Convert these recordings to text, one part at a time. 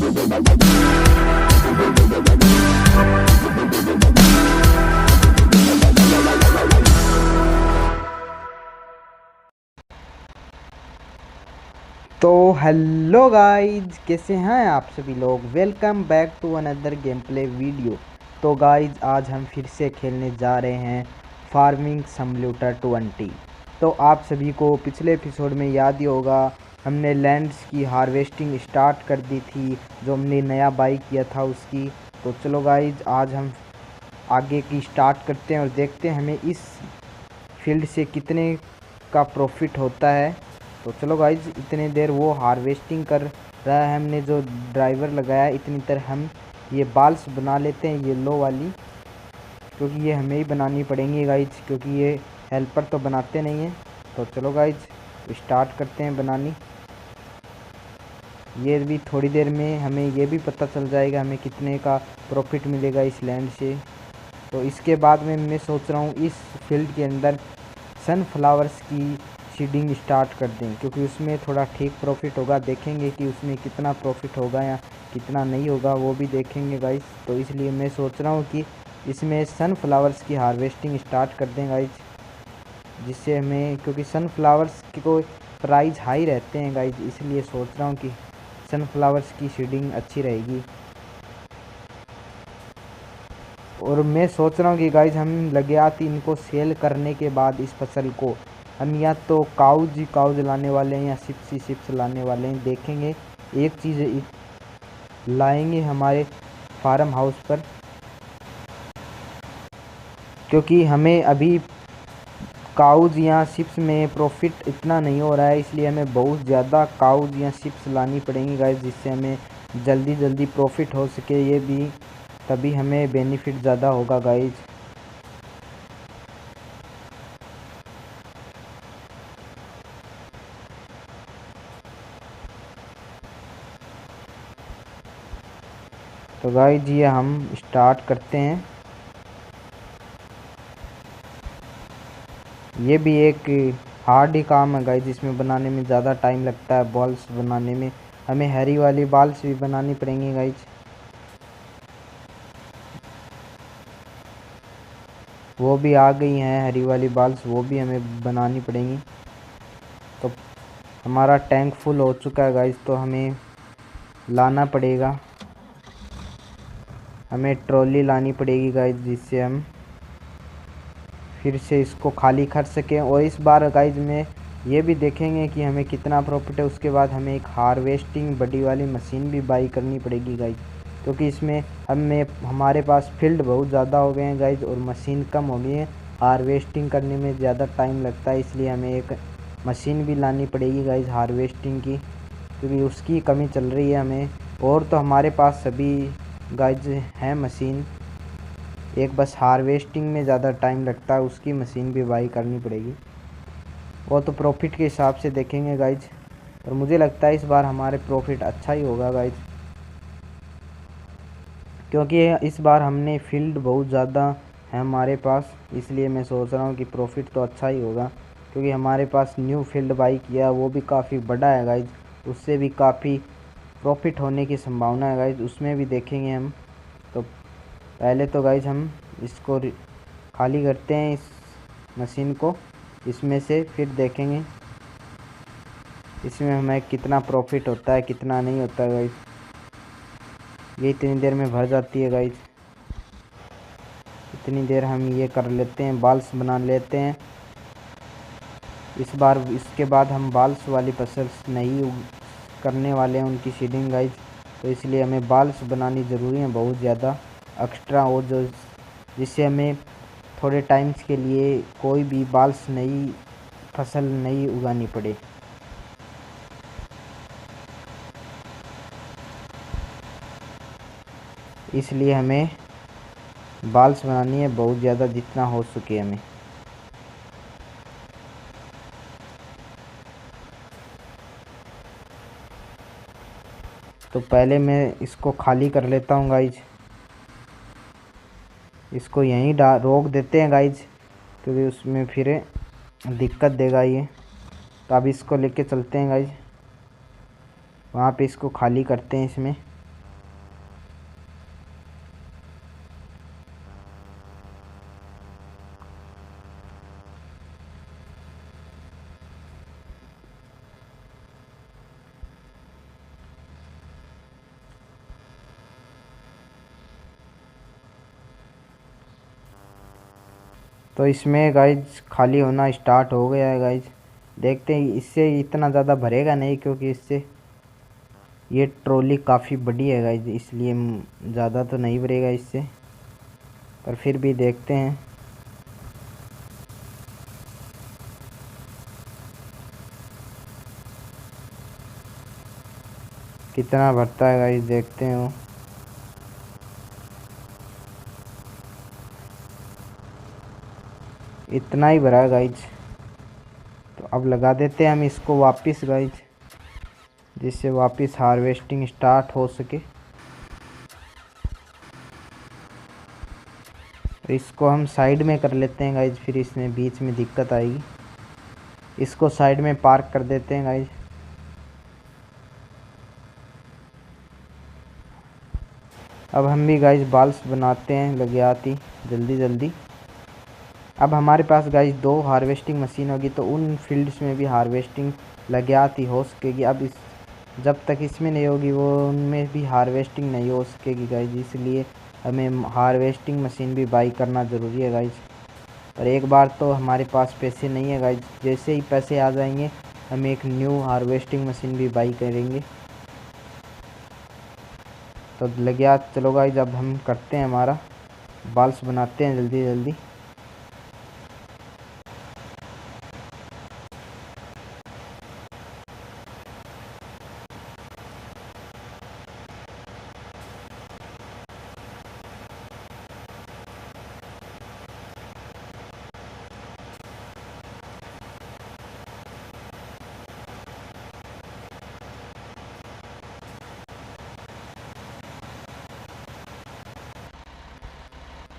तो hello guys, कैसे हैं आप सभी लोग। Welcome back to another game play video. तो गाइज आज हम फिर से खेलने जा रहे हैं फार्मिंग सिम्युलेटर 20। तो आप सभी को पिछले एपिसोड में याद ही होगा, हमने लैंड्स की हार्वेस्टिंग स्टार्ट कर दी थी, जो हमने नया बाई किया था उसकी। तो चलो गाइज आज हम आगे की स्टार्ट करते हैं और देखते हैं हमें इस फील्ड से कितने का प्रॉफिट होता है। तो चलो गाइज, इतने देर वो हार्वेस्टिंग कर रहा है, हमने जो ड्राइवर लगाया है इतनी देर हम ये बाल्स बना लेते हैं, येलो वाली, क्योंकि ये हमें ही बनानी पड़ेंगी गाइज, क्योंकि ये हेल्पर तो बनाते नहीं हैं। तो चलो गाइज स्टार्ट करते हैं बनानी। ये भी थोड़ी देर में हमें ये भी पता चल जाएगा हमें कितने का प्रॉफिट मिलेगा इस लैंड से। तो इसके बाद में मैं सोच रहा हूँ इस फील्ड के अंदर सनफ्लावर्स की सीडिंग स्टार्ट कर दें, क्योंकि उसमें थोड़ा ठीक प्रॉफिट होगा। देखेंगे कि उसमें कितना प्रॉफिट होगा या कितना नहीं होगा, वो भी देखेंगे गाइस। तो इसलिए मैं सोच रहा हूँ कि इसमें सनफ्लावर्स की हार्वेस्टिंग स्टार्ट कर दें गाइस, जिससे हमें, क्योंकि सनफ्लावर्स की कोई प्राइस हाई रहते हैं गाइस, इसलिए सोच रहा हूँ कि सनफ्लावर्स की सीडिंग अच्छी रहेगी। और मैं सोच रहा हूँ कि गाइज हम लग्यात इनको सेल करने के बाद इस फसल को हम या तो काउज लाने वाले हैं या सिप्स लाने वाले हैं। देखेंगे, एक चीज़ लाएंगे हमारे फार्म हाउस पर, क्योंकि हमें अभी काउज या सिप्स में प्रॉफिट इतना नहीं हो रहा है, इसलिए हमें बहुत ज़्यादा काउज या सिप्स लानी पड़ेंगी गाइज, जिससे हमें जल्दी प्रॉफिट हो सके। ये भी तभी हमें बेनिफिट ज़्यादा होगा गाइज। तो गाइज ये हम स्टार्ट करते हैं। ये भी एक हार्ड ही काम है गाइज, इसमें बनाने में ज़्यादा टाइम लगता है। बॉल्स बनाने में हमें हरी वाली बॉल्स भी बनानी पड़ेंगी गाइज, वो भी आ गई हैं हरी वाली बॉल्स, वो भी हमें बनानी पड़ेंगी। तो हमारा टैंक फुल हो चुका है गाइज, तो हमें लाना पड़ेगा, हमें ट्रॉली लानी पड़ेगी गाइज, जिससे हम फिर से इसको खाली कर सकें। और इस बार गाइज में ये भी देखेंगे कि हमें कितना प्रॉफिट है। उसके बाद हमें एक हार्वेस्टिंग बड़ी वाली मशीन भी बाई करनी पड़ेगी गाइज, क्योंकि इसमें हमारे पास फील्ड बहुत ज़्यादा हो गए हैं गाइज और मशीन कम हो गई है। हार्वेस्टिंग करने में ज़्यादा टाइम लगता है, इसलिए हमें एक मशीन भी लानी पड़ेगी गाइज हार्वेस्टिंग की, क्योंकि उसकी कमी चल रही है हमें। और तो हमारे पास सभी गाइज हैं मशीन, एक बस हार्वेस्टिंग में ज़्यादा टाइम लगता है, उसकी मशीन भी बाई करनी पड़ेगी। वो तो प्रॉफिट के हिसाब से देखेंगे गाइज, और मुझे लगता है इस बार हमारे प्रॉफिट अच्छा ही होगा गाइज, क्योंकि इस बार हमने फील्ड बहुत ज़्यादा है हमारे पास, इसलिए मैं सोच रहा हूँ कि प्रॉफिट तो अच्छा ही होगा। क्योंकि हमारे पास न्यू फील्ड बाई किया, वो भी काफ़ी बड़ा है गाइज, उससे भी काफ़ी प्रॉफिट होने की संभावना है गाइज, उसमें भी देखेंगे हम। तो पहले तो गाइज हम इसको खाली करते हैं, इस मशीन को इसमें से, फिर देखेंगे इसमें हमें कितना प्रॉफिट होता है कितना नहीं होता है गाइज। ये इतनी देर में भर जाती है गाइज, इतनी देर हम ये कर लेते हैं, बाल्स बना लेते हैं इस बार। इसके बाद हम बाल्स वाली फसल नहीं करने वाले हैं उनकी सीडिंग गाइज, तो इसलिए हमें बाल्स बनानी ज़रूरी है बहुत ज़्यादा एक्स्ट्रा, और जो जिससे हमें थोड़े टाइम्स के लिए कोई भी बाल्स नई फसल नहीं उगानी पड़े। इसलिए हमें बाल्स बनानी है बहुत ज़्यादा, जितना हो सके हमें। तो पहले मैं इसको खाली कर लेता हूँ गाइज, इसको यहीं रोक देते हैं गाइज, क्योंकि उसमें फिर दिक्कत देगा ये। तो अब इसको लेके चलते हैं गाइज, वहाँ पे इसको खाली करते हैं इसमें। तो इसमें गाइज खाली होना स्टार्ट हो गया है गाइज। देखते हैं, इससे इतना ज़्यादा भरेगा नहीं क्योंकि इससे ये ट्रॉली काफ़ी बड़ी है गाइज, इसलिए ज़्यादा तो नहीं भरेगा इससे, पर फिर भी देखते हैं। कितना भरता है गाइज, देखते हैं। वो इतना ही भरा है गाइज। तो अब लगा देते हैं हम इसको वापस गाइज, जिससे वापस हार्वेस्टिंग स्टार्ट हो सके। तो इसको हम साइड में कर लेते हैं गाइज, फिर इसमें बीच में दिक्कत आएगी। इसको साइड में पार्क कर देते हैं गाइज। अब हम भी गाइज बाल्स बनाते हैं लगे आती जल्दी जल्दी। अब हमारे पास गाइज 2 हार्वेस्टिंग मशीन होगी, तो उन फील्ड्स में भी हार्वेस्टिंग लगे आती हो सकेगी। अब इस जब तक इसमें नहीं होगी वो उनमें भी हार्वेस्टिंग नहीं हो सकेगी गाइज, इसलिए हमें हार्वेस्टिंग मशीन भी बाई करना ज़रूरी है गाइज। और एक बार तो हमारे पास पैसे नहीं है गाइज, जैसे ही पैसे आ जाएंगे हम एक न्यू हार्वेस्टिंग मशीन भी बाई करेंगे। तो लग गया, चलो गाइज अब हम करते हैं, हमारा बाल्स बनाते हैं जल्दी जल्दी।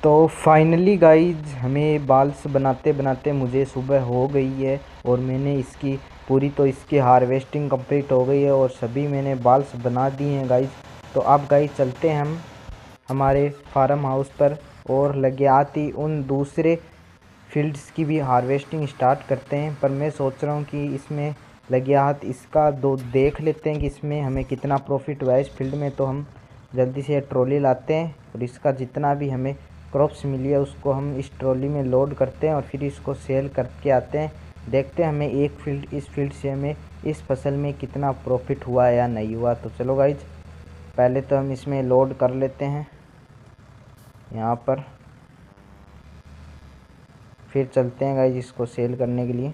तो फाइनली गाइज हमें बाल्स बनाते बनाते मुझे सुबह हो गई है, और मैंने इसकी पूरी तो इसकी हार्वेस्टिंग कंप्लीट हो गई है और सभी मैंने बाल्स बना दिए हैं गाइज। तो अब गाइज चलते हैं हम हमारे फार्म हाउस पर, और लगे आती उन दूसरे फील्ड्स की भी हार्वेस्टिंग स्टार्ट करते हैं। पर मैं सोच रहा हूँ कि इसमें लगे हाथ इसका दो देख लेते हैं कि इसमें हमें कितना प्रॉफिट हुआ है इस फील्ड में। तो हम जल्दी से ट्रॉली लाते हैं और इसका जितना भी हमें क्रॉप्स मिली है उसको हम इस ट्रॉली में लोड करते हैं और फिर इसको सेल करके आते हैं। देखते हैं हमें इस फील्ड से हमें इस फसल में कितना प्रॉफिट हुआ या नहीं हुआ। तो चलो गाइज पहले तो हम इसमें लोड कर लेते हैं यहाँ पर, फिर चलते हैं गाइज इसको सेल करने के लिए।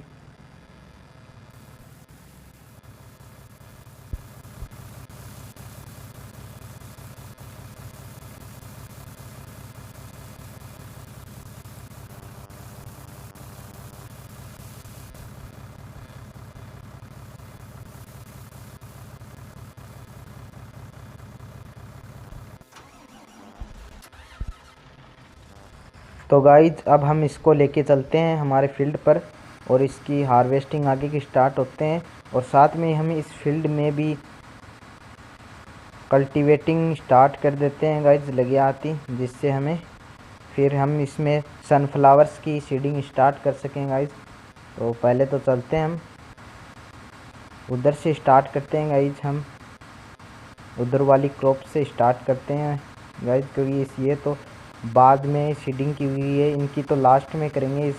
तो गाइज अब हम इसको लेके चलते हैं हमारे फील्ड पर और इसकी हार्वेस्टिंग आगे की स्टार्ट होते हैं। और साथ में हम इस फील्ड में भी कल्टीवेटिंग स्टार्ट कर देते हैं गाइज लगे आती, जिससे हमें फिर हम इसमें सनफ्लावर्स की सीडिंग स्टार्ट कर सकें गाइज। तो पहले तो चलते हैं हम उधर से स्टार्ट करते हैं गाइज, हम उधर वाली क्रॉप से स्टार्ट करते हैं गाइज, क्योंकि ये तो बाद में सीडिंग की हुई है, इनकी तो लास्ट में करेंगे इस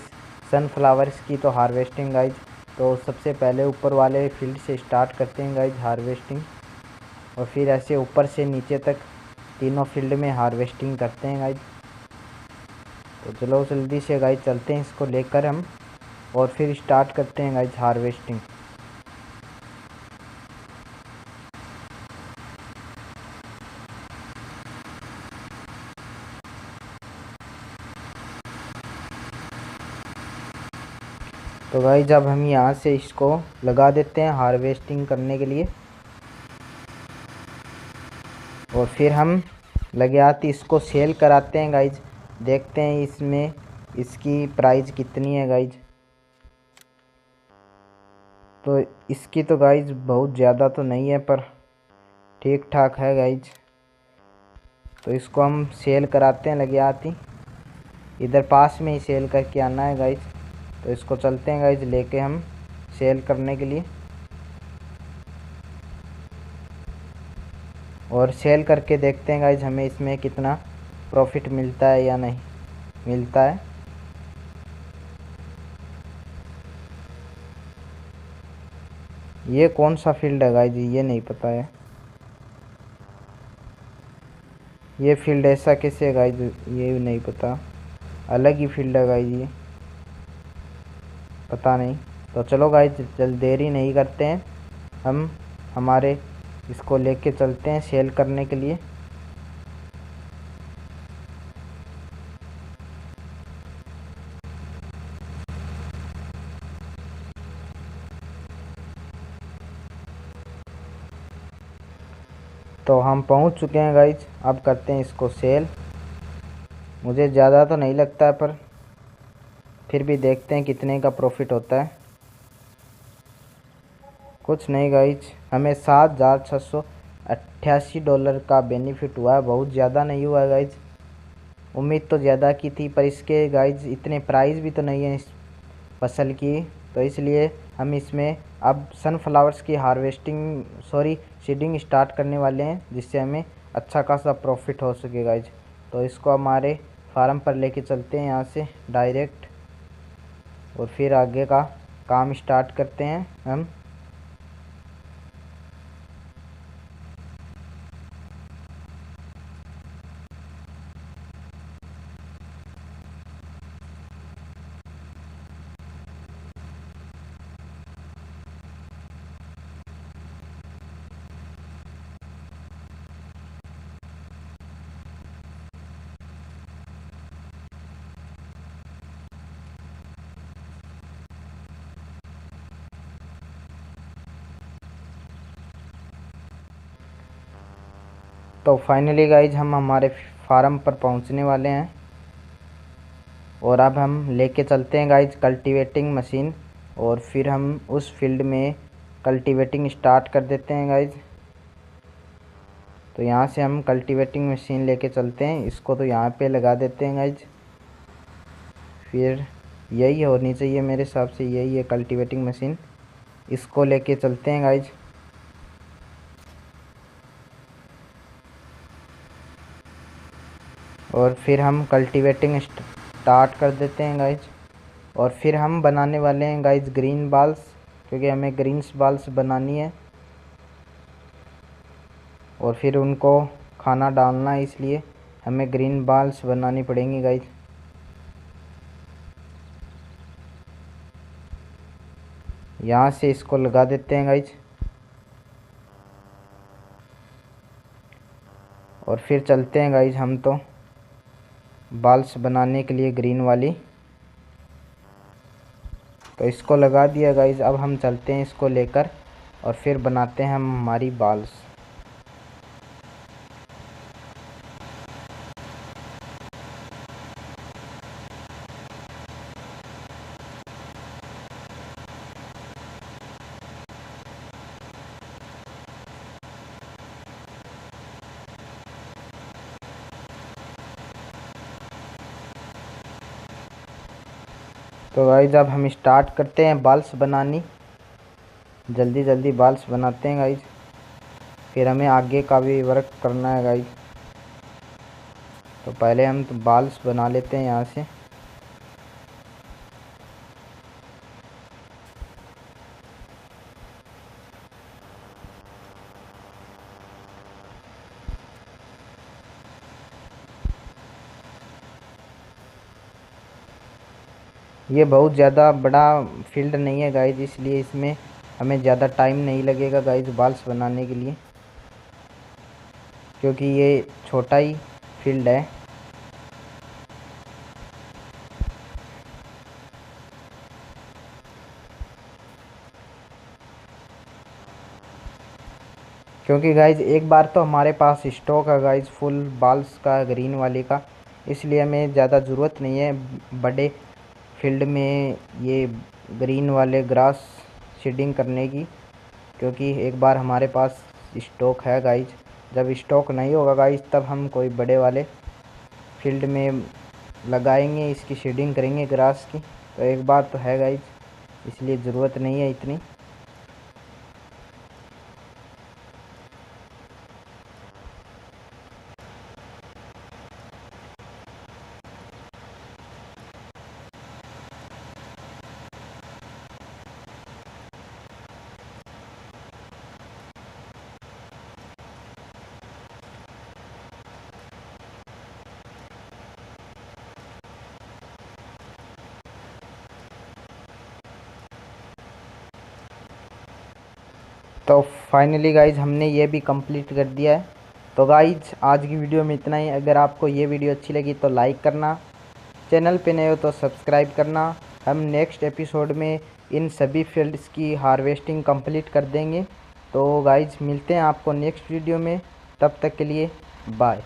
सनफ्लावर्स की तो हार्वेस्टिंग गाइज। तो सबसे पहले ऊपर वाले फील्ड से स्टार्ट करते हैं गाइज हार्वेस्टिंग, और फिर ऐसे ऊपर से नीचे तक तीनों फील्ड में हार्वेस्टिंग करते हैं गाइज। तो चलो जल्दी से गाइज चलते हैं इसको लेकर हम, और फिर स्टार्ट करते हैं गाइज हार्वेस्टिंग। तो गाइज अब हम यहाँ से इसको लगा देते हैं हार्वेस्टिंग करने के लिए, और फिर हम लगे आती इसको सेल कराते हैं गाइज। देखते हैं इसमें इसकी प्राइस कितनी है गाइज। तो इसकी तो गाइज बहुत ज़्यादा तो नहीं है, पर ठीक ठाक है गाइज। तो इसको हम सेल कराते हैं लगे आती, इधर पास में ही सेल करके आना है गाइज। तो इसको चलते हैं गाइज लेके हम सेल करने के लिए, और सेल करके देखते हैं गाइज हमें इसमें कितना प्रॉफिट मिलता है या नहीं मिलता है। ये कौन सा फील्ड है गाइज, ये नहीं पता है। ये फील्ड ऐसा कैसे है गाइज, ये भी नहीं पता। अलग ही फील्ड है गाइज ये, पता नहीं। तो चलो गाइज जल्द देरी नहीं करते हैं, हम हमारे इसको लेके चलते हैं सेल करने के लिए। तो हम पहुंच चुके हैं गाइज, अब करते हैं इसको सेल। मुझे ज़्यादा तो नहीं लगता है, पर फिर भी देखते हैं कितने का प्रॉफिट होता है। कुछ नहीं गाइज, हमें $7,688 का बेनिफिट हुआ है, बहुत ज़्यादा नहीं हुआ है गाइज। उम्मीद तो ज़्यादा की थी, पर इसके गाइज इतने प्राइस भी तो नहीं है इस फसल की, तो इसलिए हम इसमें अब सनफ्लावर्स की सीडिंग स्टार्ट करने वाले हैं, जिससे हमें अच्छा खासा प्रॉफिट हो सके गाइज। तो इसको हमारे फार्म पर लेके चलते हैं यहाँ से डायरेक्ट, और फिर आगे का काम स्टार्ट करते हैं हम। तो फाइनली गाइज हम हमारे फार्म पर पहुंचने वाले हैं, और अब हम लेके चलते हैं गाइज कल्टीवेटिंग मशीन, और फिर हम उस फील्ड में कल्टीवेटिंग स्टार्ट कर देते हैं गाइज। तो यहाँ से हम कल्टीवेटिंग मशीन लेके चलते हैं, इसको तो यहाँ पे लगा देते हैं गाइज। फिर यही होनी चाहिए मेरे हिसाब से, यही है कल्टीवेटिंग मशीन, इसको लेके चलते हैं गाइज। और फिर हम कल्टीवेटिंग स्टार्ट कर देते हैं गाइज, और फिर हम बनाने वाले हैं गाइज ग्रीन बाल्स, क्योंकि हमें ग्रीन्स बाल्स बनानी है और फिर उनको खाना डालना है, इसलिए हमें ग्रीन बाल्स बनानी पड़ेंगी गाइज। यहाँ से इसको लगा देते हैं गाइज, और फिर चलते हैं गाइज हम तो बाल्स बनाने के लिए ग्रीन वाली। तो इसको लगा दिया गाइज, अब हम चलते हैं इसको लेकर, और फिर बनाते हैं हम हमारी बाल्स। तो गाइज अब हम स्टार्ट करते हैं बाल्स बनानी, जल्दी जल्दी बाल्स बनाते हैं गाइज, फिर हमें आगे का भी वर्क करना है गाइज। तो पहले हम तो बाल्स बना लेते हैं यहाँ से। ये बहुत ज़्यादा बड़ा फील्ड नहीं है गाइज, इसलिए इसमें हमें ज़्यादा टाइम नहीं लगेगा गाइज बाल्स बनाने के लिए, क्योंकि ये छोटा ही फील्ड है। क्योंकि गाइज एक बार तो हमारे पास स्टॉक है गाइज फुल बाल्स का ग्रीन वाले का, इसलिए हमें ज़्यादा ज़रूरत नहीं है बड़े फील्ड में ये ग्रीन वाले ग्रास सीडिंग करने की, क्योंकि एक बार हमारे पास स्टॉक है गाइज। जब स्टॉक नहीं होगा गाइज तब हम कोई बड़े वाले फील्ड में लगाएंगे, इसकी सीडिंग करेंगे ग्रास की। तो एक बार तो है गाइज, इसलिए ज़रूरत नहीं है इतनी। तो फाइनली गाइज हमने ये भी कंप्लीट कर दिया है। तो गाइज आज की वीडियो में इतना ही। अगर आपको ये वीडियो अच्छी लगी तो लाइक करना, चैनल पे नए हो तो सब्सक्राइब करना। हम नेक्स्ट एपिसोड में इन सभी फील्ड्स की हार्वेस्टिंग कंप्लीट कर देंगे। तो गाइज मिलते हैं आपको नेक्स्ट वीडियो में, तब तक के लिए बाय।